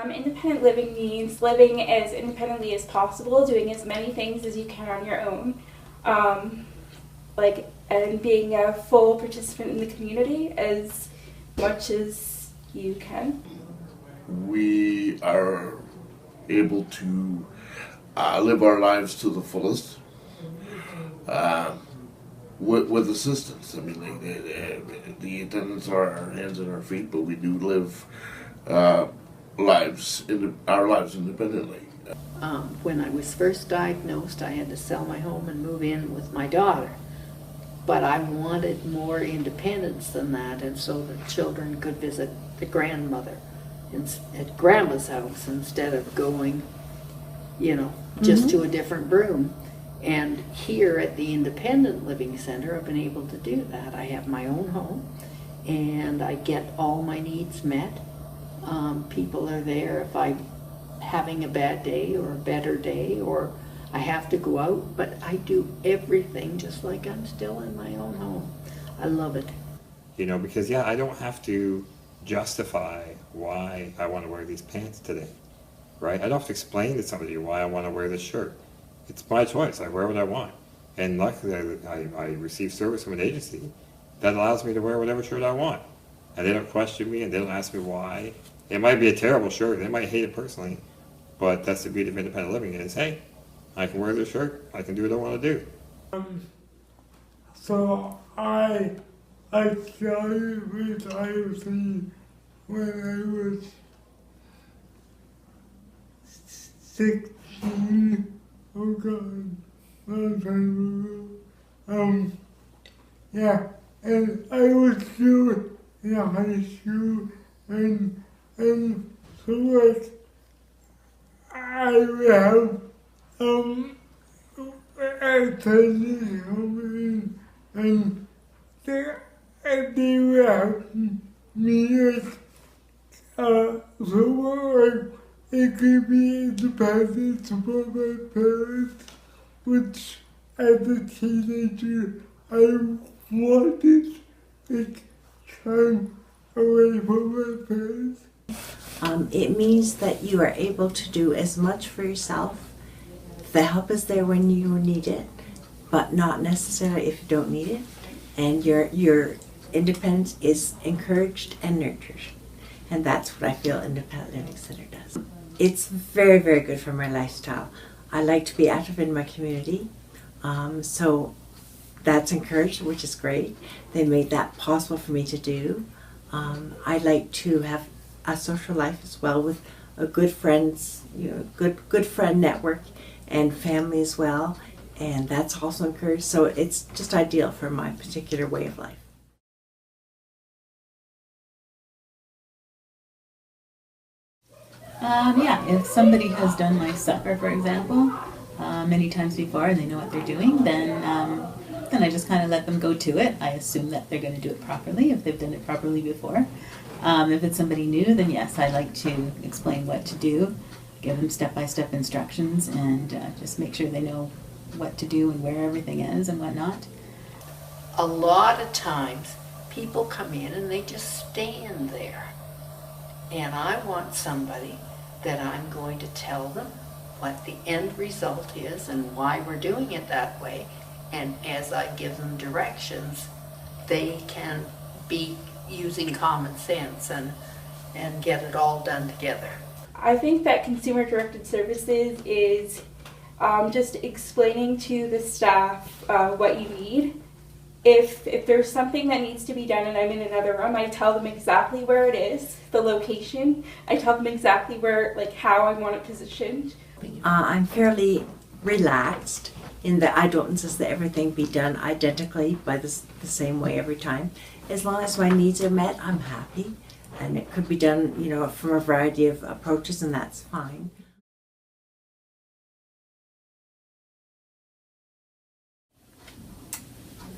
Independent living means living as independently as possible, doing as many things as you can on your own, and being a full participant in the community as much as you can. We are able to live our lives to the fullest with assistance. I mean, the attendants are our hands and our feet, but we do live our lives independently. When I was first diagnosed, I had to sell my home and move in with my daughter. But I wanted more independence than that, and so the children could visit the grandmother at grandma's house instead of going, just to a different room. And here at the Independent Living Center, I've been able to do that. I have my own home, and I get all my needs met. People are there if I'm having a bad day or a better day, or I have to go out, but I do everything just like I'm still in my own home. I love it. Because I don't have to justify why I want to wear these pants today, right? I don't have to explain to somebody why I want to wear this shirt. It's my choice. I wear what I want. And luckily I receive service from an agency that allows me to wear whatever shirt I want. And they don't question me and they don't ask me why. It might be a terrible shirt. They might hate it personally. But that's the beauty of independent living is, hey, I can wear this shirt. I can do what I want to do. So I started with ILC when I was 16. Oh God, long time ago. And I was still in high school, and so like I would have attended home and they would have me so like it could be independent from my parents, which as a teenager I wanted time away from my parents. It means that you are able to do as much for yourself. The help is there when you need it, but not necessarily if you don't need it. And your independence is encouraged and nurtured. And that's what I feel Independent Living Center does. It's very, very good for my lifestyle. I like to be active in my community, so that's encouraged, which is great. They made that possible for me to do. I like to have a social life as well with a good friends, good friend network and family as well, and that's also encouraged. So it's just ideal for my particular way of life. If somebody has done my supper, for example, many times before and they know what they're doing, then I just kind of let them go to it. I assume that they're going to do it properly if they've done it properly before. If it's somebody new, then yes, I like to explain what to do, give them step-by-step instructions, and just make sure they know what to do and where everything is and whatnot. A lot of times people come in and they just stand there. And I want somebody that I'm going to tell them what the end result is and why we're doing it that way. And as I give them directions, they can be using common sense and get it all done together. I think that consumer-directed services is just explaining to the staff what you need. If there's something that needs to be done and I'm in another room, I tell them exactly where it is, the location. I tell them exactly where, how I want it positioned. I'm fairly relaxed in that I don't insist that everything be done identically by the same way every time. As long as my needs are met, I'm happy. And it could be done, from a variety of approaches, and that's fine.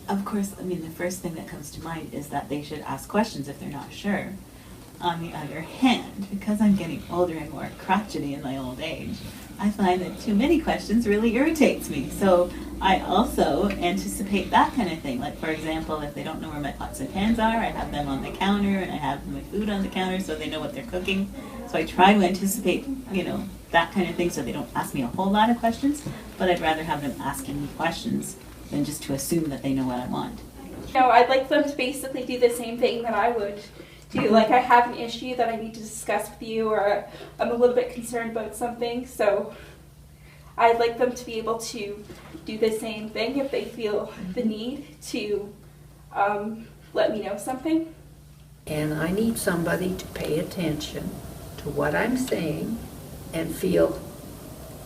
Of course, the first thing that comes to mind is that they should ask questions if they're not sure. On the other hand, because I'm getting older and more crotchety in my old age, I find that too many questions really irritates me. So I also anticipate that kind of thing. Like, for example, if they don't know where my pots and pans are, I have them on the counter, and I have my food on the counter so they know what they're cooking. So I try to anticipate, that kind of thing so they don't ask me a whole lot of questions, but I'd rather have them asking me questions than just to assume that they know what I want. I'd like them to basically do the same thing that I would do. Like, I have an issue that I need to discuss with you, or I'm a little bit concerned about something, so I'd like them to be able to do the same thing if they feel the need to let me know something. And I need somebody to pay attention to what I'm saying and feel,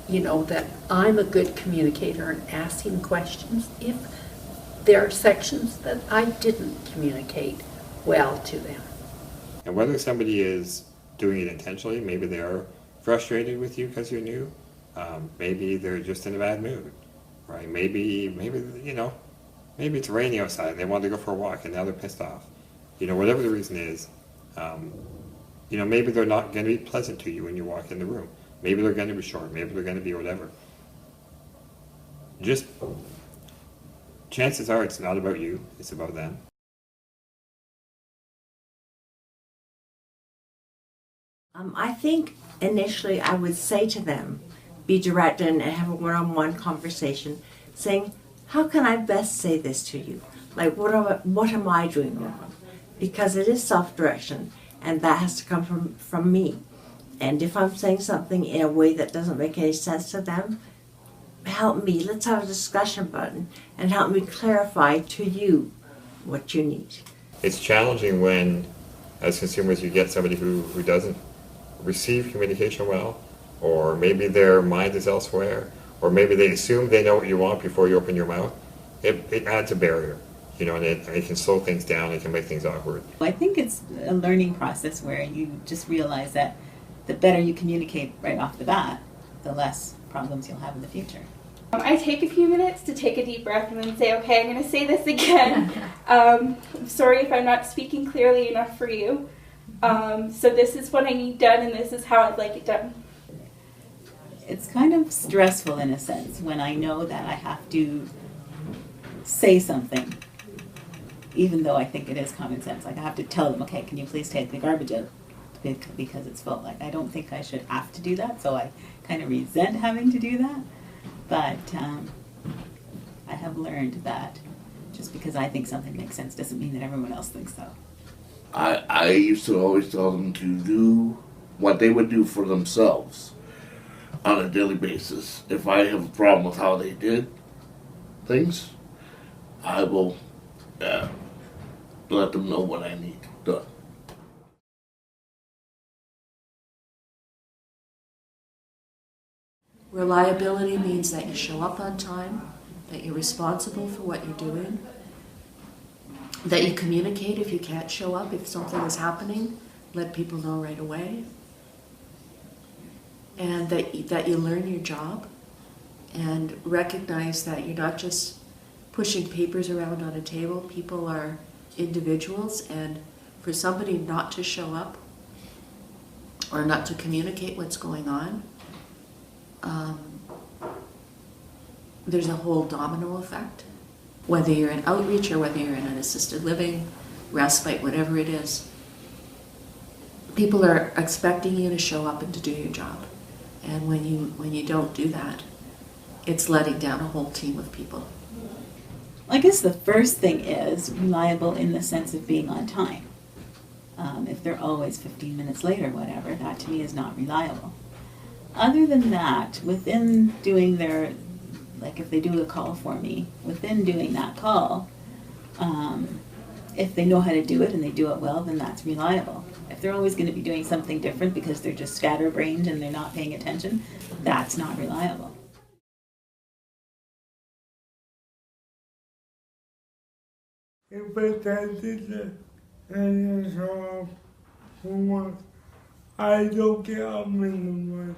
that I'm a good communicator and asking questions if there are sections that I didn't communicate well to them. And whether somebody is doing it intentionally, maybe they're frustrated with you because you're new, maybe they're just in a bad mood, right? Maybe it's raining outside and they wanted to go for a walk and now they're pissed off. Whatever the reason is, maybe they're not going to be pleasant to you when you walk in the room. Maybe they're going to be short. Maybe they're going to be whatever. Just chances are it's not about you. It's about them. I think initially I would say to them, be direct and have a one-on-one conversation, saying, how can I best say this to you? Like, what am I doing wrong? Because it is self-direction, and that has to come from me. And if I'm saying something in a way that doesn't make any sense to them, help me. Let's have a discussion about it, and help me clarify to you what you need. It's challenging when, as consumers, you get somebody who doesn't receive communication well, or maybe their mind is elsewhere, or maybe they assume they know what you want before you open your mouth. It adds a barrier, and it can slow things down. It can make things awkward. I think it's a learning process where you just realize that the better you communicate right off the bat, the less problems you'll have in the future. I take a few minutes to take a deep breath and then say, okay, I'm going to say this again. I'm sorry if I'm not speaking clearly enough for you. So this is what I need done, and this is how I'd like it done. It's kind of stressful in a sense when I know that I have to say something, even though I think it is common sense. Like, I have to tell them, okay, can you please take the garbage out because it's full. Like, I don't think I should have to do that, so I kind of resent having to do that. But I have learned that just because I think something makes sense doesn't mean that everyone else thinks so. I used to always tell them to do what they would do for themselves on a daily basis. If I have a problem with how they did things, I will let them know what I need done. Reliability means that you show up on time, that you're responsible for what you're doing, that you communicate if you can't show up, if something is happening, let people know right away, and that you learn your job and recognize that you're not just pushing papers around on a table. People are individuals, and for somebody not to show up or not to communicate what's going on, there's a whole domino effect. Whether you're in outreach or whether you're in an assisted living, respite, whatever it is, people are expecting you to show up and to do your job. And when you don't do that, it's letting down a whole team of people. I guess the first thing is reliable in the sense of being on time. If they're always 15 minutes late or whatever, that to me is not reliable. Other than that, within doing their, like if they do a call for me, within doing that call, if they know how to do it and they do it well, then that's reliable. If they're always going to be doing something different because they're just scatterbrained and they're not paying attention, that's not reliable. If I did any job homework, I don't get up in the morning.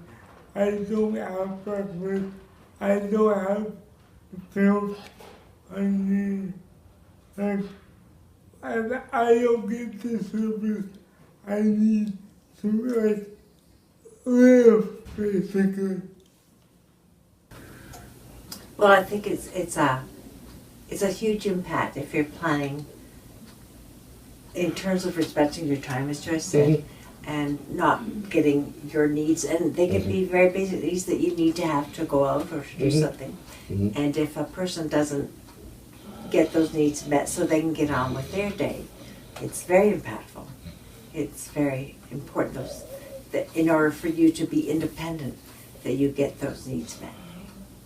I don't have breakfast. I don't have the pills I need. And I don't get the service I need to like live basically. Well, I think it's a huge impact if you're planning in terms of respecting your time, as Joyce said, and not getting your needs, and they can be very basic needs that you need to have to go out or to do something. And if a person doesn't get those needs met so they can get on with their day, it's very impactful. It's very important that in order for you to be independent, that you get those needs met.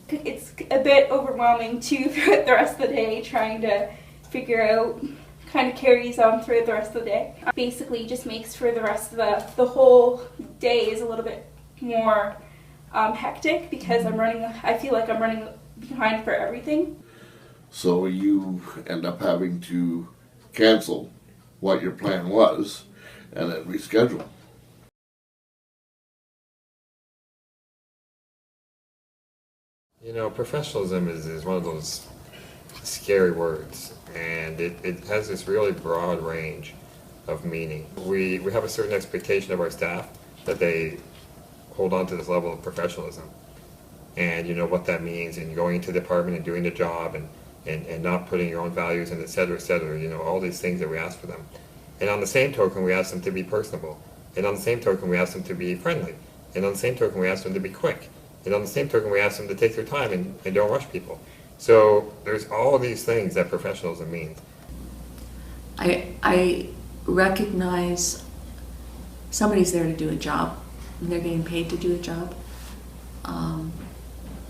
It's a bit overwhelming too throughout the rest of the day, trying to figure out, kind of carries on throughout the rest of the day. Basically just makes for the rest of the whole day is a little bit more hectic because I feel like I'm running behind for everything. So you end up having to cancel what your plan was and then reschedule. You know, professionalism is one of those scary words, and it has this really broad range of meaning. We have a certain expectation of our staff that they hold on to this level of professionalism. And you know what that means in going into the department and doing the job and not putting your own values in, et cetera, you know, all these things that we ask for them. And on the same token, we ask them to be personable. And on the same token, we ask them to be friendly. And on the same token, we ask them to be quick. And on the same token, we ask them to take their time and don't rush people. So there's all these things that professionalism means. I recognize somebody's there to do a job, and they're getting paid to do a job.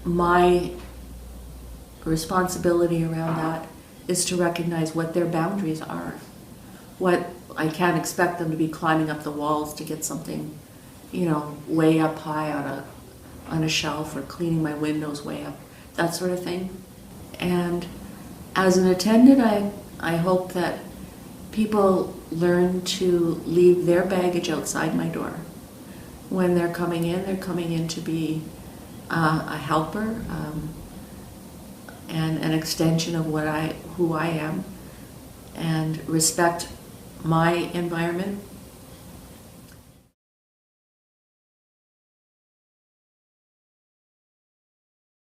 My responsibility around that is to recognize what their boundaries are. What I can't expect them to be climbing up the walls to get something, you know, way up high on a shelf, or cleaning my windows way up, that sort of thing. And as an attendant, I hope that people learn to leave their baggage outside my door. When they're coming in to be a helper and an extension of who I am, and respect my environment.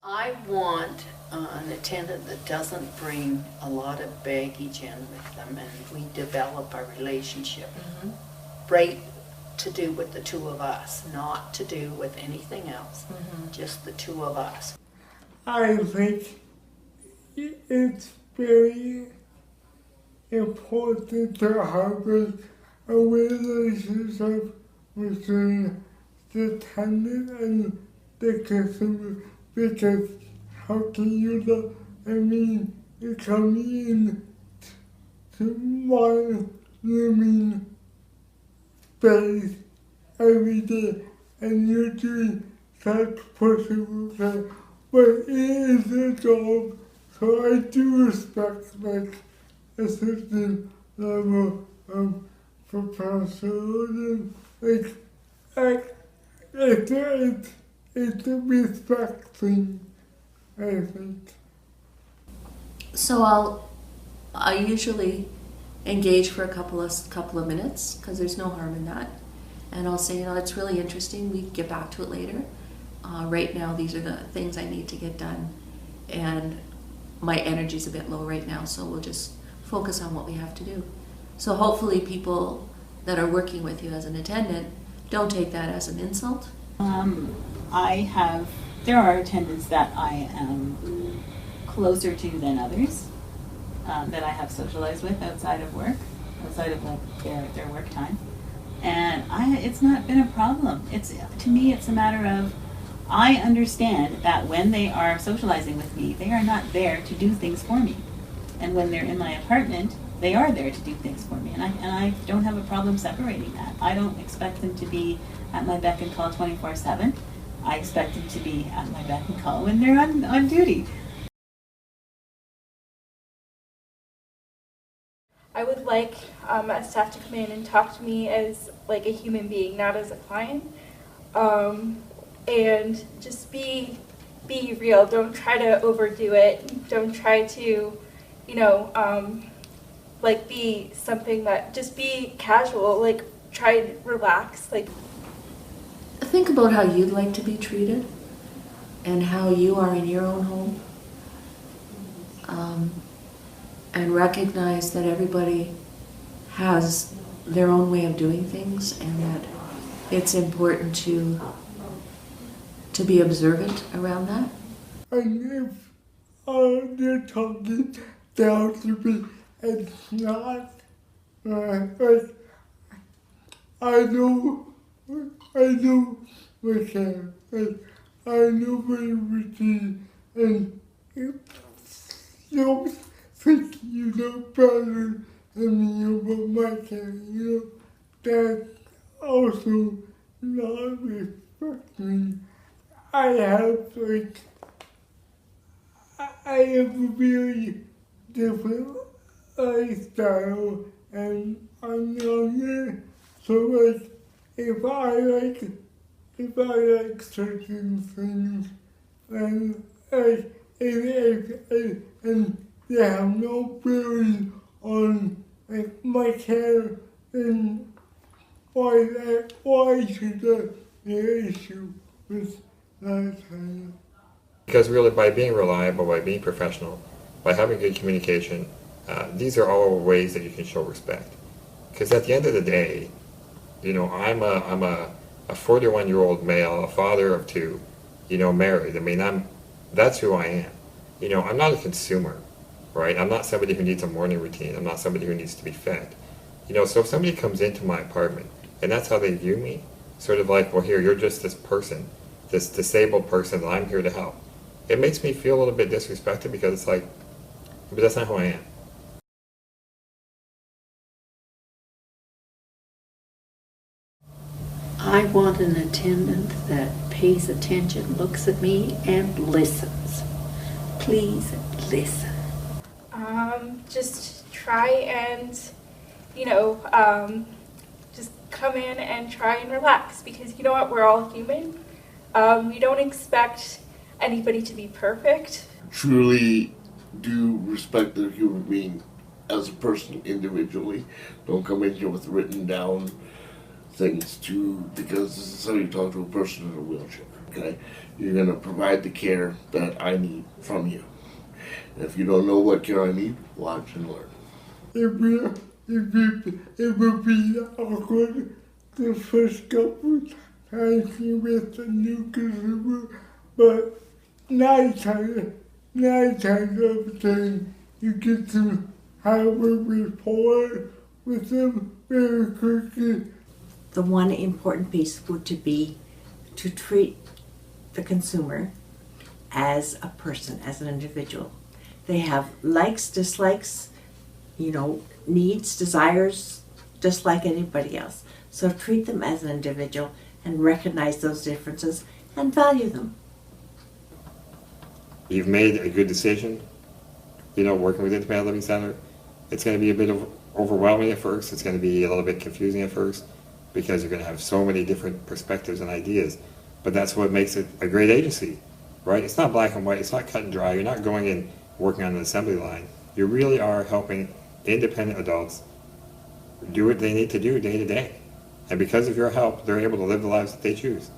I want an attendant that doesn't bring a lot of baggage in with them, and we develop a relationship. Right, to do with the two of us, not to do with anything else, just the two of us. I think it's very important to have a relationship between the tenant and the customer, because how can you not, you come in to my living space every day and you're doing such possible things, but it is a job, so I do respect like a certain level of professionalism. It's a respect thing, I think. So I usually engage for a couple of minutes, because there's no harm in that. And I'll say, you know, it's really interesting, we can get back to it later. Right now, these are the things I need to get done. And my energy's a bit low right now, so we'll just focus on what we have to do. So hopefully people that are working with you as an attendant don't take that as an insult. There are attendants that I am closer to than others, that I have socialized with outside of work, outside of like their work time. And it's not been a problem. To me, it's a matter of, I understand that when they are socializing with me, they are not there to do things for me. And when they're in my apartment, they are there to do things for me. And I don't have a problem separating that. I don't expect them to be at my beck and call 24/7. I expect them to be at my beck and call when they're on duty. I would like a staff to come in and talk to me as like a human being, not as a client, and just be real. Don't try to overdo it. Don't try to, like be something that, just be casual. Like try and relax. Like, Think about how you'd like to be treated and how you are in your own home. And recognize that everybody has their own way of doing things and that it's important to be observant around that. And if they're talking down to me, it's not like I know what can, like I know what routine, and if you think you know better than you about my care, that's also not respecting. I have I have a very different lifestyle and I'm younger, so if I like certain things and and they have no bearing on my care, then why should that be an issue with that kind of. Because really, by being reliable, by being professional, by having good communication, these are all ways that you can show respect. Because at the end of the day, I'm a 41-year-old male, a father of two, married. I mean, that's who I am. I'm not a consumer, right? I'm not somebody who needs a morning routine. I'm not somebody who needs to be fed. So if somebody comes into my apartment and that's how they view me, sort of like, well, here, you're just this person, this disabled person that I'm here to help. It makes me feel a little bit disrespected because it's like, but that's not who I am. I want an attendant that pays attention, looks at me, and listens. Please listen. just try and, just come in and try and relax, because you know what, we're all human. We don't expect anybody to be perfect. Truly do respect the human being as a person individually. Don't come in here with written down things because this is how you talk to a person in a wheelchair, okay? You're gonna provide the care that I need from you. And if you don't know what care I need, watch and learn. It would be awkward the first couple times you with a new consumer, but nine times out of 10 you get to have a rapport with them very quickly. The one important piece would be to treat the consumer as a person, as an individual. They have likes, dislikes, needs, desires, just like anybody else. So treat them as an individual and recognize those differences and value them. You've made a good decision, working with Independent Living Center. It's going to be a bit overwhelming at first. It's going to be a little bit confusing at first because you're going to have so many different perspectives and ideas. But that's what makes it a great agency, right? It's not black and white. It's not cut and dry. You're not going in working on an assembly line. You really are helping independent adults do what they need to do day to day. And because of your help, they're able to live the lives that they choose.